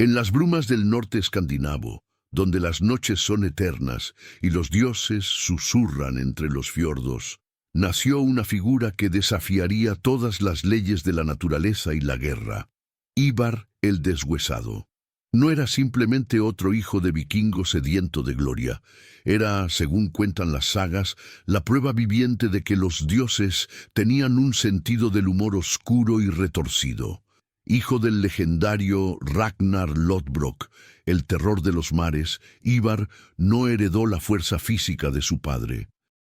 En las brumas del norte escandinavo, donde las noches son eternas y los dioses susurran entre los fiordos, nació una figura que desafiaría todas las leyes de la naturaleza y la guerra. Ivar el Deshuesado. No era simplemente otro hijo de vikingo sediento de gloria. Era, según cuentan las sagas, la prueba viviente de que los dioses tenían un sentido del humor oscuro y retorcido. Hijo del legendario Ragnar Lodbrok, el terror de los mares, Ivar no heredó la fuerza física de su padre.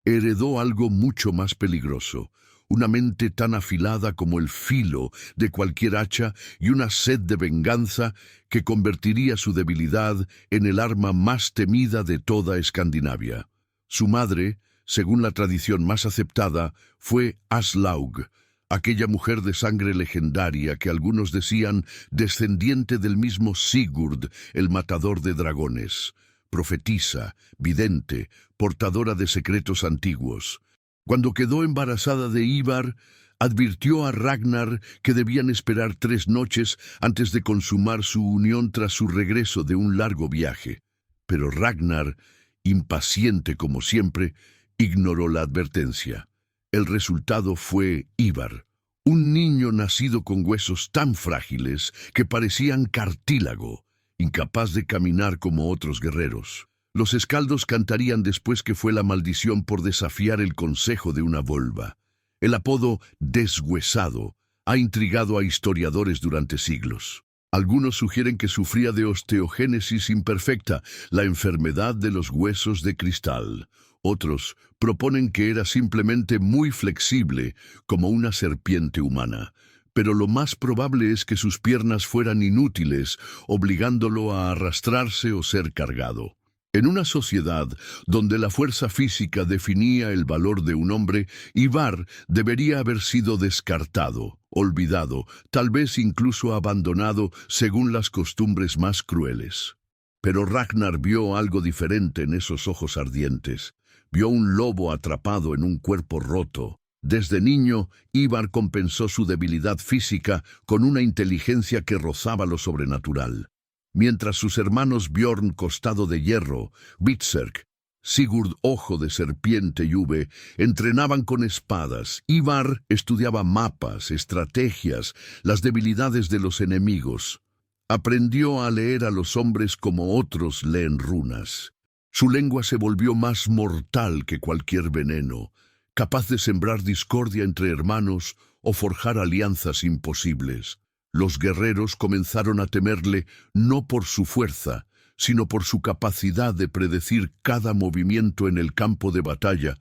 Heredó algo mucho más peligroso, una mente tan afilada como el filo de cualquier hacha y una sed de venganza que convertiría su debilidad en el arma más temida de toda Escandinavia. Su madre, según la tradición más aceptada, fue Aslaug, aquella mujer de sangre legendaria que algunos decían descendiente del mismo Sigurd, el matador de dragones. Profetisa, vidente, portadora de secretos antiguos. Cuando quedó embarazada de Ivar, advirtió a Ragnar que debían esperar 3 noches antes de consumar su unión tras su regreso de un largo viaje. Pero Ragnar, impaciente como siempre, ignoró la advertencia. El resultado fue Ivar, un niño nacido con huesos tan frágiles que parecían cartílago, incapaz de caminar como otros guerreros. Los escaldos cantarían después que fue la maldición por desafiar el consejo de una volva. El apodo Deshuesado ha intrigado a historiadores durante siglos. Algunos sugieren que sufría de osteogénesis imperfecta, la enfermedad de los huesos de cristal. Otros proponen que era simplemente muy flexible, como una serpiente humana. Pero lo más probable es que sus piernas fueran inútiles, obligándolo a arrastrarse o ser cargado. En una sociedad donde la fuerza física definía el valor de un hombre, Ivar debería haber sido descartado, olvidado, tal vez incluso abandonado según las costumbres más crueles. Pero Ragnar vio algo diferente en esos ojos ardientes. Vio un lobo atrapado en un cuerpo roto. Desde niño, Ivar compensó su debilidad física con una inteligencia que rozaba lo sobrenatural. Mientras sus hermanos Bjorn Costado de Hierro, Hvitserk, Sigurd Ojo de Serpiente y Uve entrenaban con espadas, Ivar estudiaba mapas, estrategias, las debilidades de los enemigos. Aprendió a leer a los hombres como otros leen runas. Su lengua se volvió más mortal que cualquier veneno, capaz de sembrar discordia entre hermanos o forjar alianzas imposibles. Los guerreros comenzaron a temerle no por su fuerza, sino por su capacidad de predecir cada movimiento en el campo de batalla,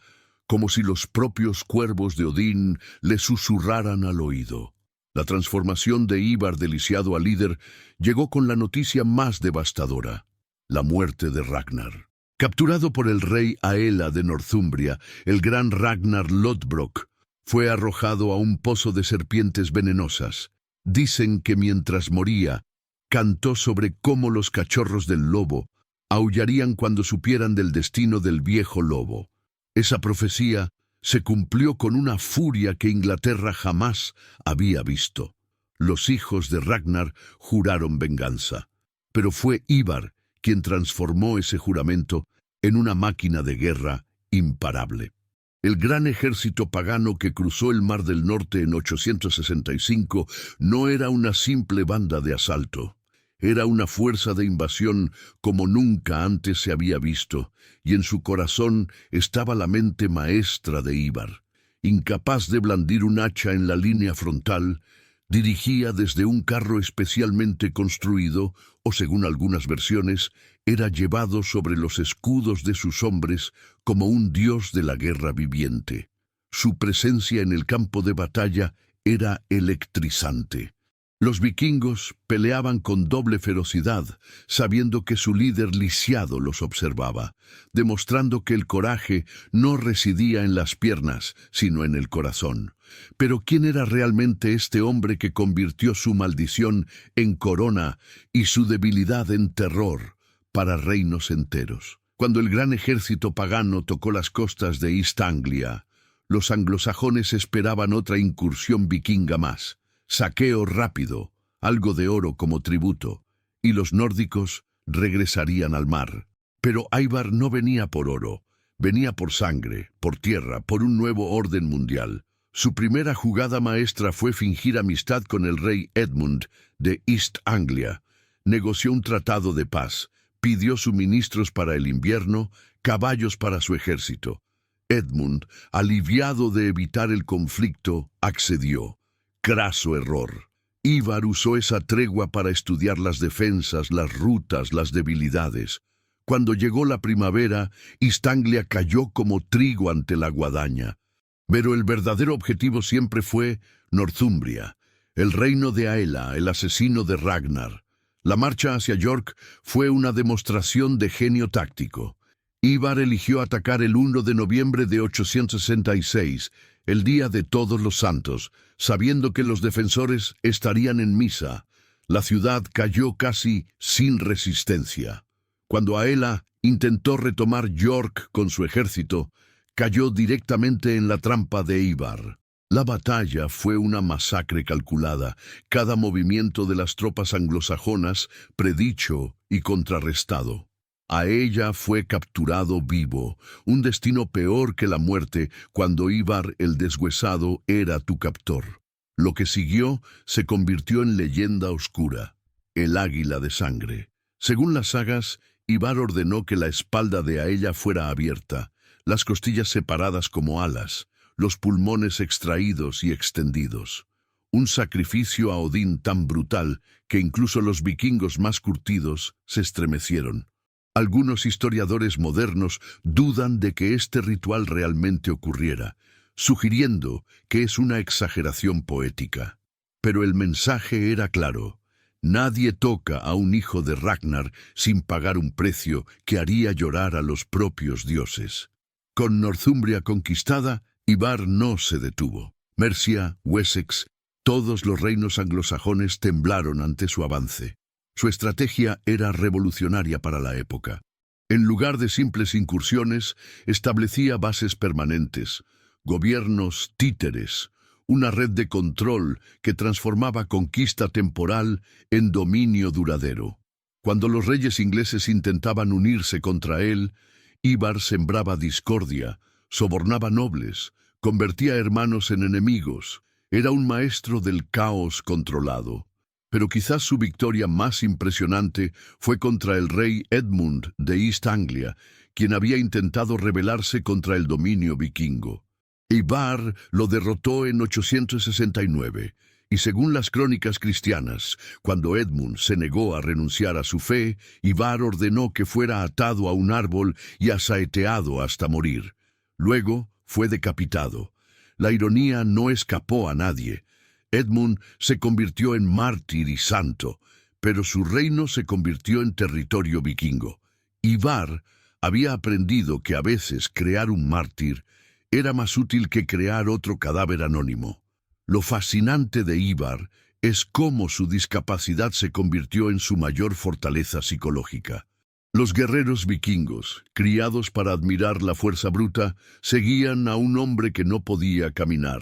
como si los propios cuervos de Odín le susurraran al oído. La transformación de Ivar de lisiado a líder llegó con la noticia más devastadora: la muerte de Ragnar. Capturado por el rey Aela de Northumbria, el gran Ragnar Lodbrok fue arrojado a un pozo de serpientes venenosas. Dicen que mientras moría, cantó sobre cómo los cachorros del lobo aullarían cuando supieran del destino del viejo lobo. Esa profecía se cumplió con una furia que Inglaterra jamás había visto. Los hijos de Ragnar juraron venganza, pero fue Ivar quien transformó ese juramento en una máquina de guerra imparable. El gran ejército pagano que cruzó el Mar del Norte en 865 no era una simple banda de asalto. Era una fuerza de invasión como nunca antes se había visto, y en su corazón estaba la mente maestra de Ivar. Incapaz de blandir un hacha en la línea frontal, dirigía desde un carro especialmente construido, o según algunas versiones, era llevado sobre los escudos de sus hombres como un dios de la guerra viviente. Su presencia en el campo de batalla era electrizante. Los vikingos peleaban con doble ferocidad, sabiendo que su líder lisiado los observaba, demostrando que el coraje no residía en las piernas, sino en el corazón. Pero ¿quién era realmente este hombre que convirtió su maldición en corona y su debilidad en terror para reinos enteros? Cuando el gran ejército pagano tocó las costas de East Anglia, los anglosajones esperaban otra incursión vikinga más. Saqueo rápido, algo de oro como tributo. y los nórdicos regresarían al mar. Pero Ivar no venía por oro, venía por sangre, por tierra, por un nuevo orden mundial. Su primera jugada maestra fue fingir amistad con el rey Edmund de East Anglia. Negoció un tratado de paz, pidió suministros para el invierno, caballos para su ejército. Edmund, aliviado de evitar el conflicto, accedió. Craso error. Ivar usó esa tregua para estudiar las defensas, las rutas, las debilidades. Cuando llegó la primavera, East Anglia cayó como trigo ante la guadaña. Pero el verdadero objetivo siempre fue Northumbria, el reino de Aela, el asesino de Ragnar. La marcha hacia York fue una demostración de genio táctico. Ivar eligió atacar el 1 de noviembre de 866, el día de Todos los Santos, sabiendo que los defensores estarían en misa. La ciudad cayó casi sin resistencia. Cuando Aela intentó retomar York con su ejército, cayó directamente en la trampa de Ivar. La batalla fue una masacre calculada, cada movimiento de las tropas anglosajonas predicho y contrarrestado. A ella fue capturado vivo, un destino peor que la muerte cuando Ivar el deshuesado era tu captor. Lo que siguió se convirtió en leyenda oscura, el águila de sangre. Según las sagas, Ivar ordenó que la espalda de Aella fuera abierta, las costillas separadas como alas, los pulmones extraídos y extendidos. Un sacrificio a Odín tan brutal que incluso los vikingos más curtidos se estremecieron. Algunos historiadores modernos dudan de que este ritual realmente ocurriera, sugiriendo que es una exageración poética. Pero el mensaje era claro. Nadie toca a un hijo de Ragnar sin pagar un precio que haría llorar a los propios dioses. Con Northumbria conquistada, Ivar no se detuvo. Mercia, Wessex, todos los reinos anglosajones temblaron ante su avance. Su estrategia era revolucionaria para la época. En lugar de simples incursiones, establecía bases permanentes, gobiernos títeres, una red de control que transformaba conquista temporal en dominio duradero. Cuando los reyes ingleses intentaban unirse contra él, Ivar sembraba discordia, sobornaba nobles, convertía hermanos en enemigos. Era un maestro del caos controlado. Pero quizás su victoria más impresionante fue contra el rey Edmund de East Anglia, quien había intentado rebelarse contra el dominio vikingo. Ivar lo derrotó en 869, y según las crónicas cristianas, cuando Edmund se negó a renunciar a su fe, Ivar ordenó que fuera atado a un árbol y asaeteado hasta morir. Luego fue decapitado. La ironía no escapó a nadie. Edmund se convirtió en mártir y santo, pero su reino se convirtió en territorio vikingo. Ivar había aprendido que a veces crear un mártir era más útil que crear otro cadáver anónimo. Lo fascinante de Ivar es cómo su discapacidad se convirtió en su mayor fortaleza psicológica. Los guerreros vikingos, criados para admirar la fuerza bruta, seguían a un hombre que no podía caminar.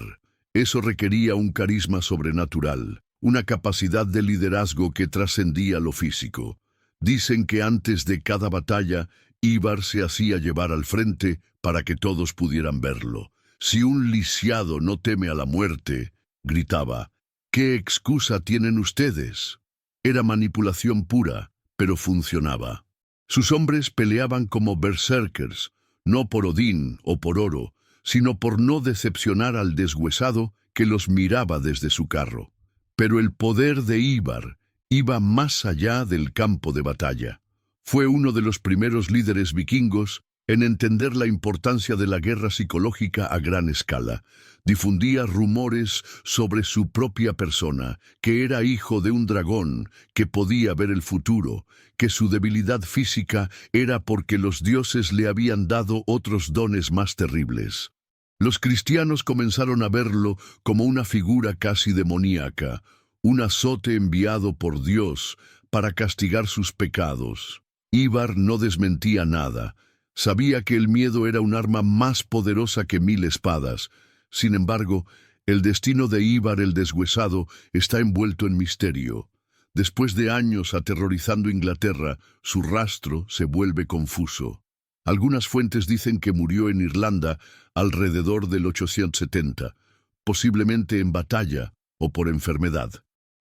Eso requería un carisma sobrenatural, una capacidad de liderazgo que trascendía lo físico. Dicen que antes de cada batalla, Ivar se hacía llevar al frente para que todos pudieran verlo. Si un lisiado no teme a la muerte, gritaba, ¿qué excusa tienen ustedes? Era manipulación pura, pero funcionaba. Sus hombres peleaban como berserkers, no por Odín o por oro, sino por no decepcionar al deshuesado que los miraba desde su carro. Pero el poder de Ivar iba más allá del campo de batalla. Fue uno de los primeros líderes vikingos en entender la importancia de la guerra psicológica a gran escala. Difundía rumores sobre su propia persona, que era hijo de un dragón, que podía ver el futuro, que su debilidad física era porque los dioses le habían dado otros dones más terribles. Los cristianos comenzaron a verlo como una figura casi demoníaca, un azote enviado por Dios para castigar sus pecados. Ivar no desmentía nada. Sabía que el miedo era un arma más poderosa que 1000 espadas. Sin embargo, el destino de Ivar el deshuesado está envuelto en misterio. Después de años aterrorizando Inglaterra, su rastro se vuelve confuso. Algunas fuentes dicen que murió en Irlanda alrededor del 870, posiblemente en batalla o por enfermedad.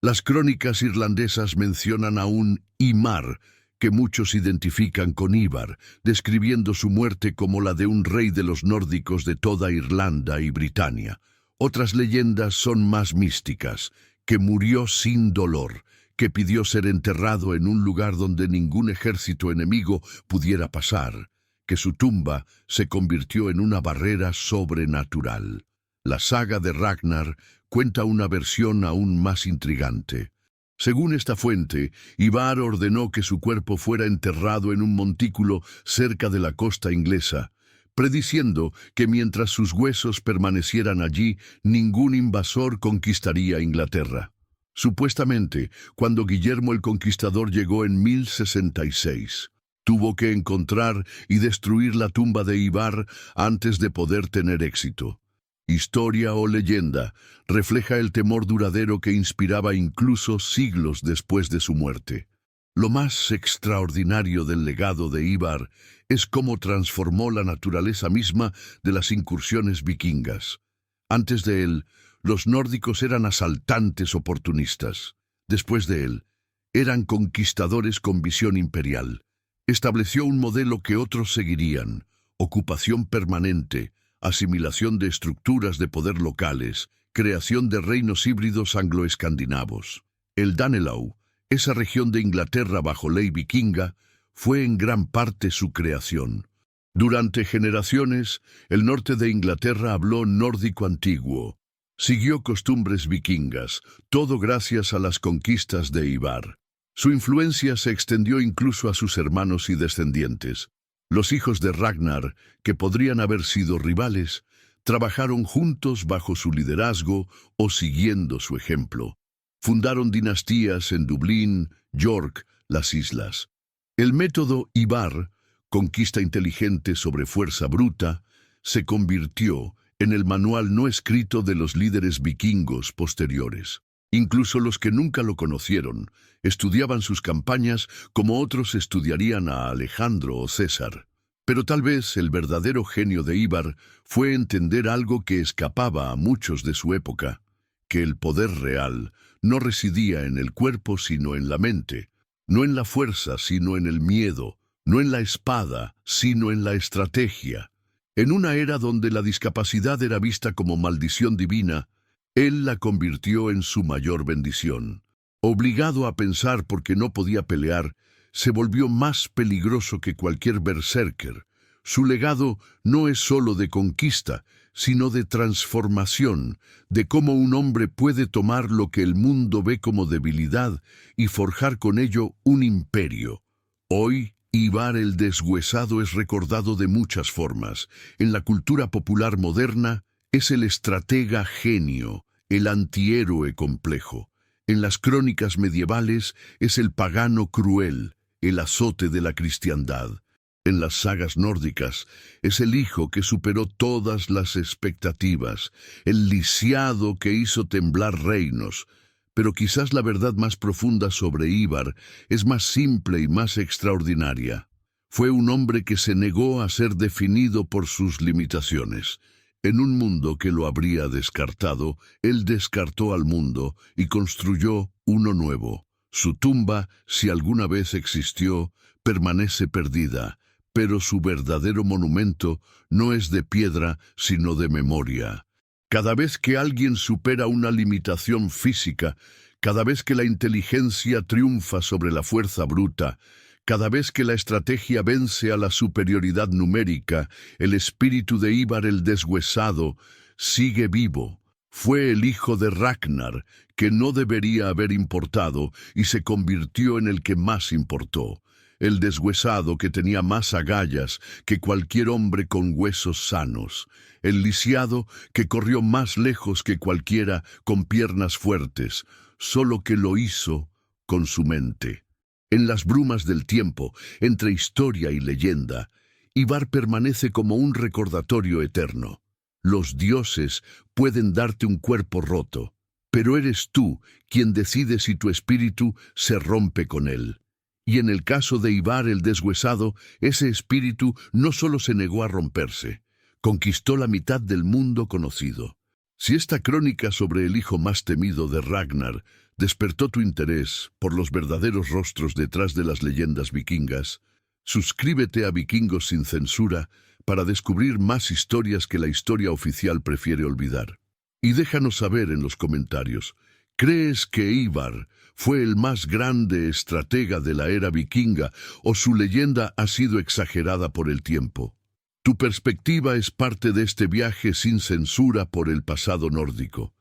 Las crónicas irlandesas mencionan a un Imar, que muchos identifican con Ivar, describiendo su muerte como la de un rey de los nórdicos de toda Irlanda y Britania. Otras leyendas son más místicas, que murió sin dolor, que pidió ser enterrado en un lugar donde ningún ejército enemigo pudiera pasar, que su tumba se convirtió en una barrera sobrenatural. La saga de Ragnar cuenta una versión aún más intrigante. Según esta fuente, Ivar ordenó que su cuerpo fuera enterrado en un montículo cerca de la costa inglesa, prediciendo que mientras sus huesos permanecieran allí, ningún invasor conquistaría Inglaterra. Supuestamente, cuando Guillermo el Conquistador llegó en 1066, tuvo que encontrar y destruir la tumba de Ivar antes de poder tener éxito. Historia o leyenda, refleja el temor duradero que inspiraba incluso siglos después de su muerte. Lo más extraordinario del legado de Ivar es cómo transformó la naturaleza misma de las incursiones vikingas. Antes de él, los nórdicos eran asaltantes oportunistas. Después de él, eran conquistadores con visión imperial. Estableció un modelo que otros seguirían: ocupación permanente, asimilación de estructuras de poder locales, creación de reinos híbridos anglo-escandinavos. El Danelaw, esa región de Inglaterra bajo ley vikinga, fue en gran parte su creación. Durante generaciones, el norte de Inglaterra habló nórdico antiguo. Siguió costumbres vikingas, todo gracias a las conquistas de Ivar. Su influencia se extendió incluso a sus hermanos y descendientes. Los hijos de Ragnar, que podrían haber sido rivales, trabajaron juntos bajo su liderazgo o siguiendo su ejemplo. Fundaron dinastías en Dublín, York, las islas. El método Ivar, conquista inteligente sobre fuerza bruta, se convirtió en el manual no escrito de los líderes vikingos posteriores. Incluso los que nunca lo conocieron estudiaban sus campañas como otros estudiarían a Alejandro o César. Pero tal vez el verdadero genio de Ivar fue entender algo que escapaba a muchos de su época, que el poder real no residía en el cuerpo sino en la mente, no en la fuerza sino en el miedo, no en la espada sino en la estrategia. En una era donde la discapacidad era vista como maldición divina, él la convirtió en su mayor bendición. Obligado a pensar porque no podía pelear, se volvió más peligroso que cualquier berserker. Su legado no es solo de conquista, sino de transformación, de cómo un hombre puede tomar lo que el mundo ve como debilidad y forjar con ello un imperio. Hoy, Ivar el Deshuesado es recordado de muchas formas. En la cultura popular moderna, es el estratega genio, el antihéroe complejo. En las crónicas medievales es el pagano cruel, el azote de la cristiandad. En las sagas nórdicas es el hijo que superó todas las expectativas, el lisiado que hizo temblar reinos. Pero quizás la verdad más profunda sobre Ivar es más simple y más extraordinaria. Fue un hombre que se negó a ser definido por sus limitaciones. En un mundo que lo habría descartado, él descartó al mundo y construyó uno nuevo. Su tumba, si alguna vez existió, permanece perdida, pero su verdadero monumento no es de piedra, sino de memoria. Cada vez que alguien supera una limitación física, cada vez que la inteligencia triunfa sobre la fuerza bruta, cada vez que la estrategia vence a la superioridad numérica, el espíritu de Ivar el Deshuesado sigue vivo. Fue el hijo de Ragnar, que no debería haber importado, y se convirtió en el que más importó. El deshuesado que tenía más agallas que cualquier hombre con huesos sanos. El lisiado que corrió más lejos que cualquiera con piernas fuertes, solo que lo hizo con su mente. En las brumas del tiempo, entre historia y leyenda, Ivar permanece como un recordatorio eterno. Los dioses pueden darte un cuerpo roto, pero eres tú quien decide si tu espíritu se rompe con él. Y en el caso de Ivar el Deshuesado, ese espíritu no solo se negó a romperse, conquistó la mitad del mundo conocido. Si esta crónica sobre el hijo más temido de Ragnar despertó tu interés por los verdaderos rostros detrás de las leyendas vikingas, suscríbete a Vikingos sin Censura para descubrir más historias que la historia oficial prefiere olvidar. Y déjanos saber en los comentarios, ¿crees que Ivar fue el más grande estratega de la era vikinga o su leyenda ha sido exagerada por el tiempo? Tu perspectiva es parte de este viaje sin censura por el pasado nórdico.